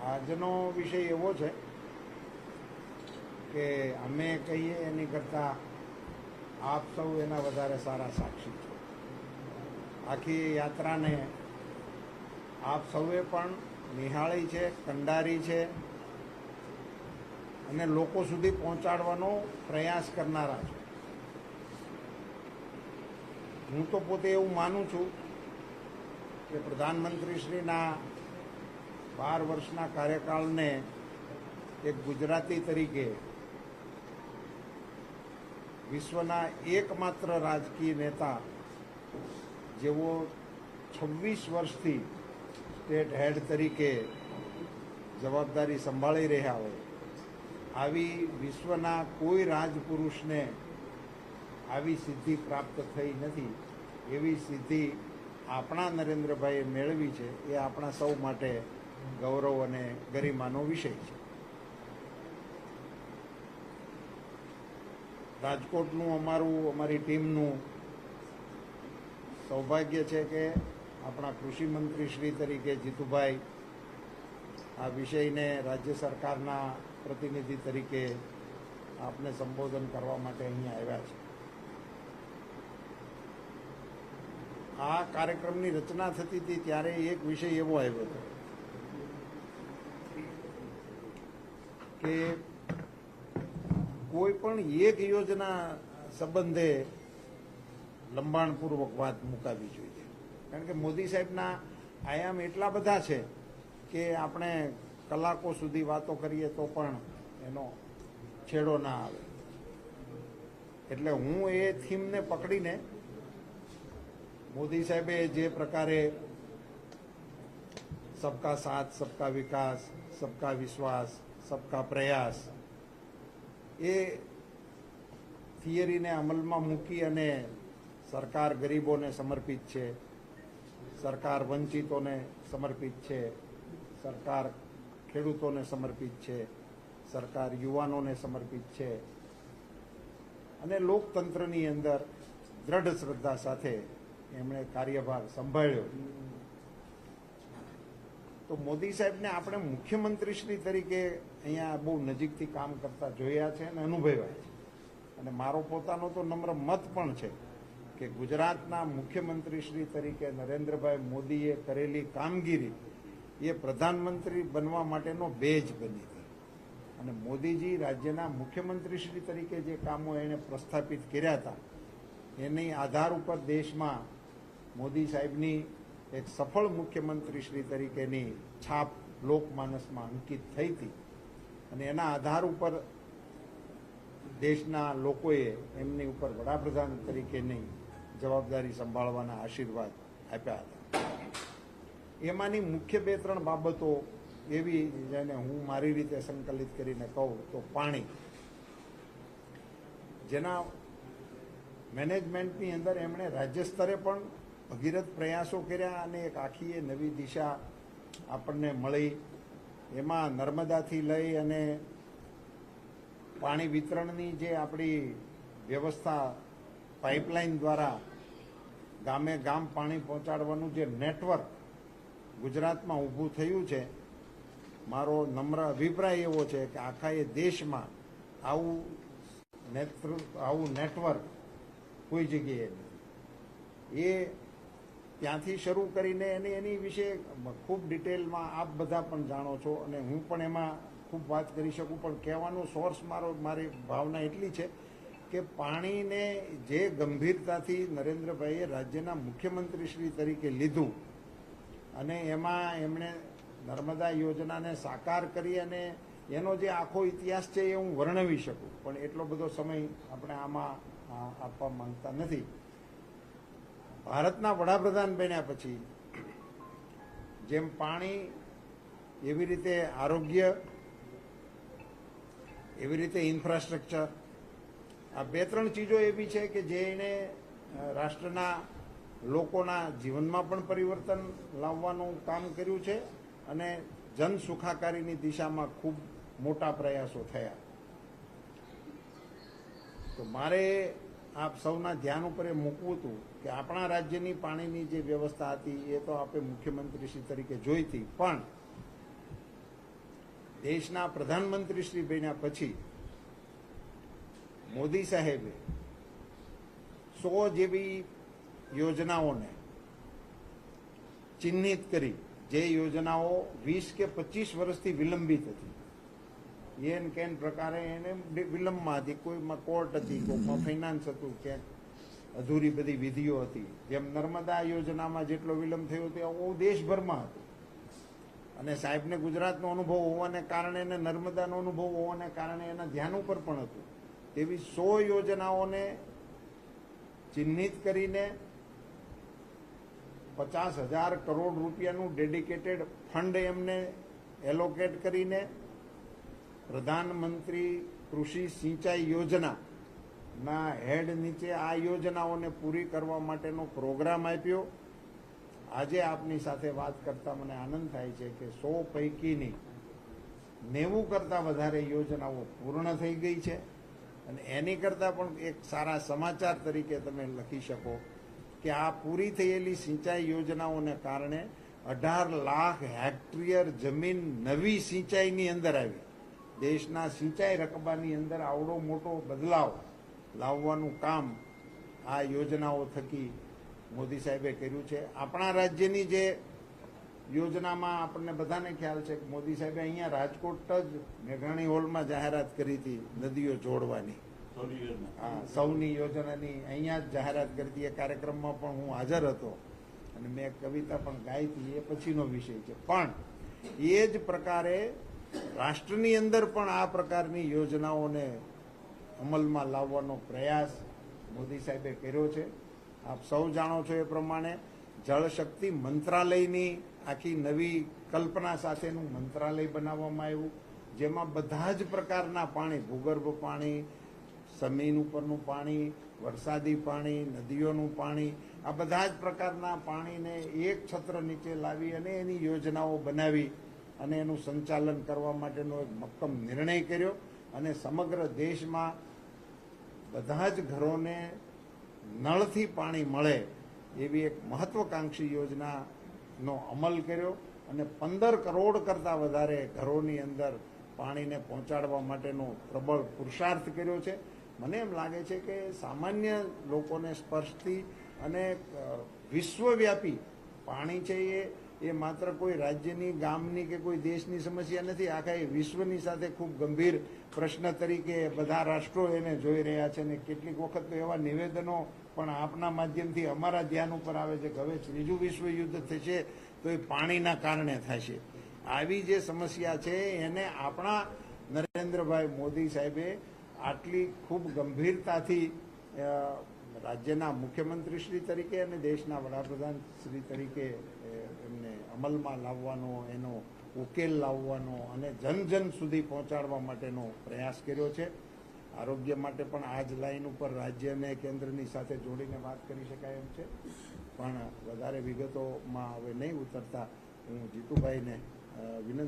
આજનો વિષય એવો છે કે અમે કહીએ એની કરતાં આપ સૌ એના વધારે સારા સાક્ષી છો. આખી યાત્રાને આપ સૌએ પણ નિહાળી છે, કંડારી છે અને લોકો સુધી પહોંચાડવાનો પ્રયાસ કરનારા છો. હું તો પોતે એવું માનું છું કે પ્રધાનમંત્રીશ્રીના 12 વર્ષના કાર્યકાળને એક ગુજરાતી તરીકે વિશ્વના એકમાત્ર રાજકીય નેતા જેવો 26 વર્ષથી સ્ટેટ હેડ તરીકે જવાબદારી સંભાળી રહ્યા હોય, આવી વિશ્વના કોઈ રાજપુરુષને આવી સિદ્ધિ પ્રાપ્ત થઈ નથી. એવી સિદ્ધિ આપણા નરેન્દ્રભાઈએ મેળવી છે. એ આપણા સૌ માટે ગૌરવ અને ગરિમાનો વિષય છે. રાજકોટનું અમારી ટીમનું સૌભાગ્ય છે કે આપણા કૃષિ મંત્રી શ્રી તરીકે જીતુભાઈ આ વિષયને રાજ્ય સરકારના પ્રતિનિધિ તરીકે આપને સંબોધન કરવા માટે અહીંયા આવ્યા છે. આ કાર્યક્રમની રચના થતી હતી ત્યારે એક વિષય એવો આવ્યો હતો કે કોઈ પણ એક યોજના સંબંધે લંબાણપૂર્વક વાત મુકાવી જોઈએ. કારણ કે મોદી સાહેબના આયામ એટલા બધા છે કે આપણે કલાકો સુધી વાતો કરીએ તો પણ એનો છેડો ના આવે. એટલે હું એ થીમને પકડીને મોદી સાહેબે જે પ્રકારે સબકા સાથ, સબકા વિકાસ, સબકા વિશ્વાસ, સબકા પ્રયાસ એ થિયરીને અમલમાં મૂકી અને સરકાર ગરીબોને સમર્પિત છે, સરકાર વંચિતોને સમર્પિત છે, સરકાર ખેડૂતોને સમર્પિત છે, સરકાર યુવાનોને સમર્પિત છે અને લોકતંત્રની અંદર દ્રઢ શ્રદ્ધા સાથે એમણે કાર્યભાર સંભાળ્યો. તો મોદી સાહેબને આપણે મુખ્યમંત્રીશ્રી તરીકે અહીંયા બહુ નજીકથી કામ કરતા જોયા છે અને અનુભવ્યા છે. અને મારો પોતાનો તો નમ્ર મત પણ છે કે ગુજરાતના મુખ્યમંત્રીશ્રી તરીકે નરેન્દ્રભાઈ મોદીએ કરેલી કામગીરી એ પ્રધાનમંત્રી બનવા માટેનો બેજ બની હતી. અને મોદીજી રાજ્યના મુખ્યમંત્રીશ્રી તરીકે જે કામો એણે પ્રસ્થાપિત કર્યા હતા એની આધાર ઉપર દેશમાં મોદી સાહેબની એક સફળ મુખ્યમંત્રીશ્રી તરીકેની છાપ લોકમાનસમાં અંકિત થઈ હતી. અને એના આધાર ઉપર દેશના લોકોએ એમની ઉપર વડાપ્રધાન તરીકેની જવાબદારી સંભાળવાના આશીર્વાદ આપ્યા હતા. એમાંની મુખ્ય 2-3 બાબતો એવી જેને હું મારી રીતે સંકલિત કરીને કહું તો પાણી, જેના મેનેજમેન્ટની અંદર એમણે રાજ્ય સ્તરે પણ ભગીરથ પ્રયાસો કર્યા અને એક આખી નવી દિશા આપણને મળી. એમાં નર્મદાથી લઈ અને પાણી વિતરણની જે આપણી વ્યવસ્થા પાઇપલાઇન દ્વારા ગામે ગામ પાણી પહોંચાડવાનું જે નેટવર્ક ગુજરાતમાં ઊભું થયું છે, મારો નમ્ર અભિપ્રાય એવો છે કે આખા એ દેશમાં આવું નેટવર્ક કોઈ જગ્યાએ નથી. એ ત્યાંથી શરૂ કરીને એની વિશે ખૂબ ડિટેલમાં આપ બધા પણ જાણો છો અને હું પણ એમાં ખૂબ વાત કરી શકું. પણ કહેવાનો સોર્સ મારી ભાવના એટલી છે કે પાણીને જે ગંભીરતાથી નરેન્દ્રભાઈએ રાજ્યના મુખ્યમંત્રીશ્રી તરીકે લીધું અને એમાં એમણે નર્મદા યોજનાને સાકાર કરી અને એનો જે આખો ઇતિહાસ છે એ હું વર્ણવી શકું, પણ એટલો બધો સમય આપણે આમાં આપવા માંગતા નથી. ભારતના વડાપ્રધાન બન્યા પછી જેમ પાણી, એવી રીતે આરોગ્ય, એવી રીતે ઇન્ફ્રાસ્ટ્રક્ચર, આ 2-3 ચીજો એવી છે કે જેણે રાષ્ટ્રના લોકોના જીવનમાં પણ પરિવર્તન લાવવાનું કામ કર્યું છે અને જન સુખાકારીની દિશામાં ખૂબ મોટા પ્રયાસો થયા. તો મારે આપ સૌના ધ્યાન ઉપર એ મૂકવું હતું કે આપણા રાજ્યની પાણીની જે વ્યવસ્થા હતી એ તો આપણે મુખ્યમંત્રીશ્રી તરીકે જોઈ હતી, પણ દેશના પ્રધાનમંત્રી શ્રી બન્યા પછી મોદી સાહેબે 100 જેવી યોજનાઓને ચિહ્નિત કરી, જે યોજનાઓ 20 કે 25 વર્ષથી વિલંબિત હતી. એન કેન પ્રકારે એને વિલંબમાં હતી, કોઈમાં કોર્ટ હતી, કોઈમાં ફાઇનાન્સ હતું, ક્યાંક અધૂરી બધી વિધિઓ હતી. જેમ નર્મદા યોજનામાં જેટલો વિલંબ થયો તે દેશભરમાં હતો. અને સાહેબને ગુજરાતનો અનુભવ હોવાને કારણે અને નર્મદાનો અનુભવ હોવાને કારણે એના ધ્યાન ઉપર પણ હતું. તેવી 100 યોજનાઓને ચિહ્નિત કરીને 50,000 કરોડ રૂપિયાનું ડેડિકેટેડ ફંડ એમને એલોકેટ કરીને પ્રધાનમંત્રી કૃષિ સિંચાઈ યોજનાના હેડ નીચે આ યોજનાઓને પૂરી કરવા માટેનો પ્રોગ્રામ આપ્યો. આજે આપની સાથે વાત કરતા મને આનંદ થાય છે કે 100 પૈકીની 90 કરતાં વધારે યોજનાઓ પૂર્ણ થઈ ગઈ છે. અને એની કરતાં પણ એક સારા સમાચાર તરીકે તમે લખી શકો કે આ પૂરી થયેલી સિંચાઈ યોજનાઓને કારણે 18 લાખ હેક્ટરિયર જમીન નવી સિંચાઈની અંદર આવી. દેશના સિંચાઈ રકબાની અંદર આવડો મોટો બદલાવ લાવવાનું કામ આ યોજનાઓ થકી મોદી સાહેબે કર્યું છે. આપણા રાજ્યની જે યોજનામાં આપણને બધાને ખ્યાલ છે કે મોદી સાહેબે અહીંયા રાજકોટ જ મેઘાણી હોલમાં જાહેરાત કરી હતી નદીઓ જોડવાની. હા, સૌની યોજનાની અહીંયા જ જાહેરાત કરી હતી. એ કાર્યક્રમમાં પણ હું હાજર હતો અને મેં કવિતા પણ ગાઈ હતી. એ પછીનો વિષય છે. પણ એ જ પ્રકારે રાષ્ટ્રની અંદર પણ આ પ્રકારની યોજનાઓને અમલમાં લાવવાનો પ્રયાસ મોદી સાહેબે કર્યો છે. આપ સૌ જાણો છો એ પ્રમાણે જળશક્તિ મંત્રાલયની આખી નવી કલ્પના સાથેનું મંત્રાલય બનાવવામાં આવ્યું, જેમાં બધા જ પ્રકારના પાણી, ભૂગર્ભ પાણી, જમીન ઉપરનું પાણી, વરસાદી પાણી, નદીઓનું પાણી, આ બધા જ પ્રકારના પાણીને એક છત્ર નીચે લાવી અને એની યોજનાઓ બનાવી અને એનું સંચાલન કરવા માટેનો એક મક્કમ નિર્ણય કર્યો. અને સમગ્ર દેશમાં બધા જ ઘરોને નળથી પાણી મળે એવી એક મહત્વકાંક્ષી યોજનાનો અમલ કર્યો અને 15 કરોડ કરતાં વધારે ઘરોની અંદર પાણીને પહોંચાડવા માટેનો પ્રબળ પુરુષાર્થ કર્યો છે. મને એમ લાગે છે કે સામાન્ય લોકોને સ્પર્શતી અને વિશ્વવ્યાપી પાણી છે એ માત્ર કોઈ રાજ્યની, ગામની કે કોઈ દેશની સમસ્યા નથી. આખા વિશ્વની સાથે ખૂબ ગંભીર પ્રશ્ન તરીકે બધા રાષ્ટ્રો એને જોઈ રહ્યા છે. અને કેટલીક વખત તો એવા નિવેદનો પણ આપના માધ્યમથી અમારા ધ્યાન ઉપર આવે છે કે હવે ત્રીજું વિશ્વયુદ્ધ થશે તો એ પાણીના કારણે થશે. આવી જે સમસ્યા છે એને આપણા નરેન્દ્રભાઈ મોદી સાહેબે આટલી ખૂબ ગંભીરતાથી રાજ્યના મુખ્યમંત્રીશ્રી તરીકે અને દેશના વડાપ્રધાન શ્રી તરીકે એમને અમલમાં લાવવાનો, એનો ઉકેલ લાવવાનો અને જન સુધી પહોંચાડવા માટેનો પ્રયાસ કર્યો છે. આરોગ્ય માટે પણ આ જ લાઈન ઉપર રાજ્ય અને કેન્દ્રની સાથે જોડીને વાત કરી શકાય એમ છે. પણ વધારે વિગતોમાં હવે નહીં ઉતરતા હું જીતુભાઈને વિનંતી